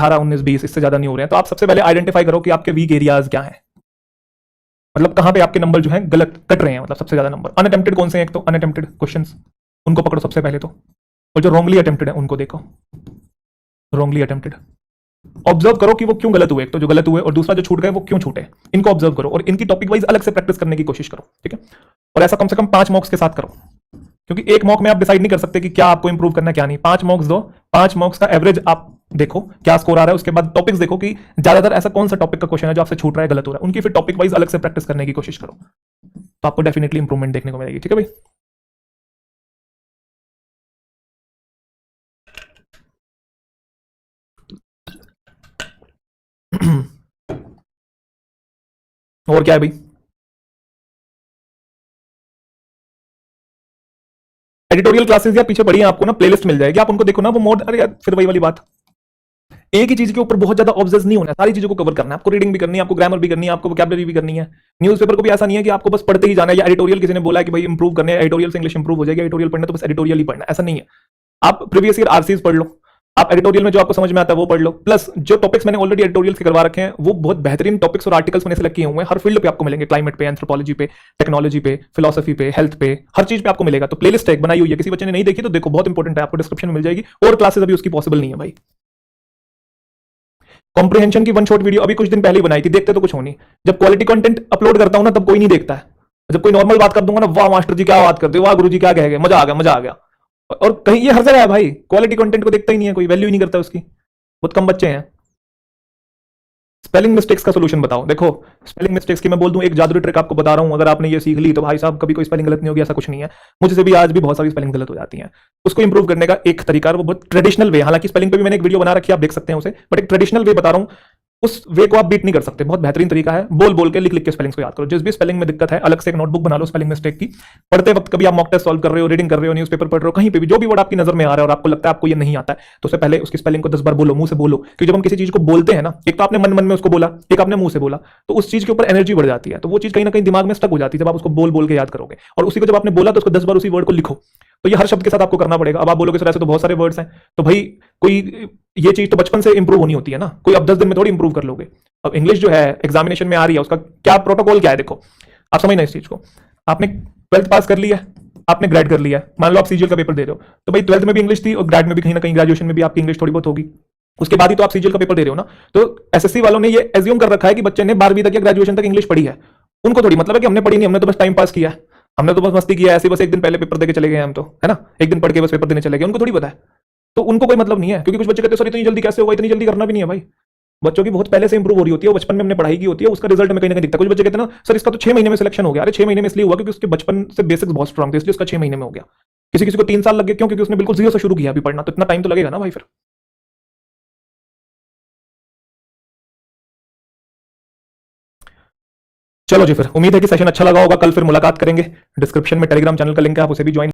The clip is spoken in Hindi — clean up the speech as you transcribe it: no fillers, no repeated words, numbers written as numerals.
18, 19, 20 इससे ज्यादा नहीं हो रहे हैं। तो आप सबसे पहले आइडेंटिफाई करो कि आपके वीक एरियाज क्या है, मतलब कहां पे आपके नंबर जो है गलत कट रहे हैं, मतलब सबसे ज्यादा नंबर। अनअटेम्प्टेड कौन से हैं? एक तो अनअटेम्प्टेड क्वेश्चंस, उनको पकड़ो सबसे पहले तो, और जो रॉन्गली अटेम्प्टेड है उनको देखो। रॉन्गली अटेम्प्टेड ऑब्जर्व करो कि वो क्यों गलत हुए, एक तो जो गलत हुए, और दूसरा जो छूट गए वो क्यों छूटे, इनको ऑब्जर्व करो और इनकी टॉपिक वाइज अलग से प्रैक्टिस करने की कोशिश करो, ठीक है। और ऐसा कम से कम 5 मॉक्स के साथ करो, क्योंकि एक मॉक में आप डिसाइड नहीं कर सकते कि क्या आपको इंप्रूव करना है क्या नहीं। 5 मॉक्स दो, 5 मॉक्स का एवरेज आप देखो क्या स्कोर आ रहा है, उसके बाद टॉपिक्स देखो कि ज्यादातर ऐसा कौन सा टॉपिक का क्वेश्चन है जो आपसे छूट रहा है, गलत हो रहा है, उनकी फिर टॉपिक वाइज अलग से प्रैक्टिस करने की कोशिश करो, तो आपको डेफिनेटली इंप्रूवमेंट देखने को मिलेगी, ठीक है भाई। और क्या है भाई? एडिटोरियल क्लासेस यार पीछे पड़ी है, आपको ना प्लेलिस्ट मिल जाएगी, आप उनको देखो ना, वो मोड, अरे यार फिर वही वाली बात, एक ही चीज के ऊपर बहुत ज्यादा ऑब्सेस नहीं होना है, सारी चीजों को कवर करना है। आपको रीडिंग भी करनी है, आपको ग्रामर भी करनी है, आपको वोकैबुलरी भी करनी है। न्यूज़पेपर को भी ऐसा नहीं है कि आपको बस पढ़ते ही जाना है, या एडिटोरियल किसी ने बोला है कि भाई इंप्रूव करने है, एडिटोरियल से इंग्लिश इंप्रूव हो जाएगी, एडिटोरियल पढ़ना तो बस एडिटोरियल ही पढ़ना, ऐसा नहीं है। आप प्रीवियस ईयर आरसीज पढ़ लो, आप एडिटोरियल में जो आपको समझ में आता है वो पढ़ लो, प्लस जो टॉपिक्स मैंने ऑलरेडी एडिटोरियल से करवा रखे हैं वो बहुत बेहतरीन टॉपिक्स और आर्टिकल्स मैंने सेलेक्ट किए हुए हैं, हर फील्ड पे आपको मिलेंगे, क्लाइमेट पे, एंथ्रोपोलॉजी पे, टेक्नोलॉजी पे, फिलोसफी पे, हेल्थ पे, हर चीज पे आपको मिलेगा। तो प्लेलिस्ट एक बनाई हुई है, किसी बच्चे ने नहीं देखी तो देखो, बहुत इंपॉर्टेंट है, आपको डिस्क्रिप्शन में मिल जाएगी, और क्लासेस अभी उसकी पॉसिबल नहीं है भाई। कॉम्प्रिहेंशन की वन शॉट वीडियो अभी कुछ दिन पहले ही बनाई थी, देखते तो कुछ हो नहीं। जब क्वालिटी कंटेंट अपलोड करता हूं ना तब कोई नहीं देखता है, जब कोई नॉर्मल बात कर दूंगा ना, वाह मास्टर जी क्या बात करते हो, वाह गुरु जी क्या कह गए, मजा आ गया, मजा आ गया। और कहीं ये हर जगह है भाई, क्वालिटी कंटेंट को देखता ही नहीं है कोई, वैल्यू ही नहीं करता उसकी, बहुत कम बच्चे हैं। स्पेलिंग मिस्टेक्स का सोल्यूशन बताओ। देखो स्पेलिंग मिस्टेक्स की मैं बोल दूं एक जादुई ट्रिक आपको बता रहा हूं, अगर आपने ये सीख ली तो भाई साहब कभी कोई स्पेलिंग गलत नहीं होगी, ऐसा कुछ नहीं है। मुझसे भी आज भी बहुत सारी स्पेलिंग गलत हो जाती हैं। उसको इंप्रूव करने का एक तरीका है, वो बहुत ट्रेडिशनल वे, हालांकि स्पेलिंग पे भी मैंने एक वीडियो बना रखी है, आप देख सकते हैं उसे, बट एक ट्रेडिशनल वे बता रहा हूं, उस वे को आप बीट नहीं कर सकते। बहुत बेहतरीन तरीका है, बोल बोल के लिख लिख के स्पेलिंग्स को याद करो। जिस भी स्पेलिंग में दिक्कत है अलग से एक नोटबुक बना लो स्पेलिंग मिस्टेक की। पढ़ते वक्त कभी आप मॉक टेस्ट सॉल्व कर रहे हो, रीडिंग कर रहे हो, न्यूज़पेपर पढ़ रहे हो, कहीं पे भी जो भी वर्ड आपकी नजर में आ रहा है और आपको लगता है आपको ये नहीं आता है, तो उससे पहले उसकी स्पेलिंग को 10 बार बोलो, मुंह से बोलो। क्योंकि जब हम किसी चीज को बोलते हैं ना, एक तो आपने मन मन में उसको बोला, एक आपने मुंह से बोला, तो उस चीज के ऊपर एनर्जी बढ़ जाती है, तो वो चीज कहीं ना कहीं दिमाग में स्टक हो जाती है जब आप उसको बोल बोल के याद करोगे। और उसी को जब आपने बोला तो उसको 10 बार उसी वर्ड को लिखो, तो ये हर शब्द के साथ आपको करना पड़ेगा। अब आप बोलोगे सर ऐसे तो बहुत सारे वर्ड्स हैं, तो भाई कोई ये चीज तो बचपन से इंप्रूव होनी होती है ना, कोई अब 10 दिन में थोड़ी इंप्रूव कर लोगे। अब इंग्लिश जो है एग्जामिनेशन में आ रही है, उसका क्या प्रोटोकॉल क्या है, देखो आप समझना इस चीज को। आपने 12th पास कर लिया, आपने ग्रेड कर लिया, मान लो आप सीजीएल का पेपर दे रहे हो, तो भाई 12th में भी इंग्लिश थी और ग्रेड में भी कहीं ना कहीं ग्रेजुएशन में भी आपकी इंग्लिश थोड़ी बहुत होगी, उसके बाद ही तो आप सीजीएल का पेपर दे रहे हो ना। तो एसएससी वालों ने ये एज्यूम कर रखा है कि बच्चे ने 12वीं तक या ग्रेजुएशन तक इंग्लिश पढ़ी है। उनको थोड़ी मतलब है कि हमने पढ़ी नहीं, हमने तो बस टाइम पास किया है, हमने तो बस मस्ती किया, ऐसे बस एक दिन पहले पेपर देके चले गए हम तो, है ना, एक दिन पढ़ के बस पेपर देने चले गए, उनको थोड़ी पता है। तो उनको कोई मतलब नहीं है, क्योंकि कुछ बच्चे कहते हैं सर इतनी जल्दी कैसे होगा, इतनी जल्दी करना भी नहीं है भाई। बच्चों की बहुत पहले से इंप्रूव हो रही होती है, बचपन में हमने पढ़ाई की होती है, उसका रिजल्ट में कहीं ना कहीं दिखता है। कुछ बच्चे कहते हैं ना सर इसका तो 6 महीने में सिलेक्शन हो गया, अरे 6 महीने में इसलिए हुआ क्योंकि उसके बचपन से बेसिक्स बहुत स्ट्रांग थे, इसलिए उसका 6 महीने में हो गया। किसी किसी को 3 साल लग गए, क्यों? क्योंकि उसने बिल्कुल जीरो से शुरू किया अभी पढ़ना, तो इतना टाइम तो लगेगा ना भाई फिर। चलो जी, फिर उम्मीद है कि सेशन अच्छा लगा होगा, कल फिर मुलाकात करेंगे। डिस्क्रिप्शन में टेलीग्राम चैनल का लिंक है, आप उसे भी ज्वाइन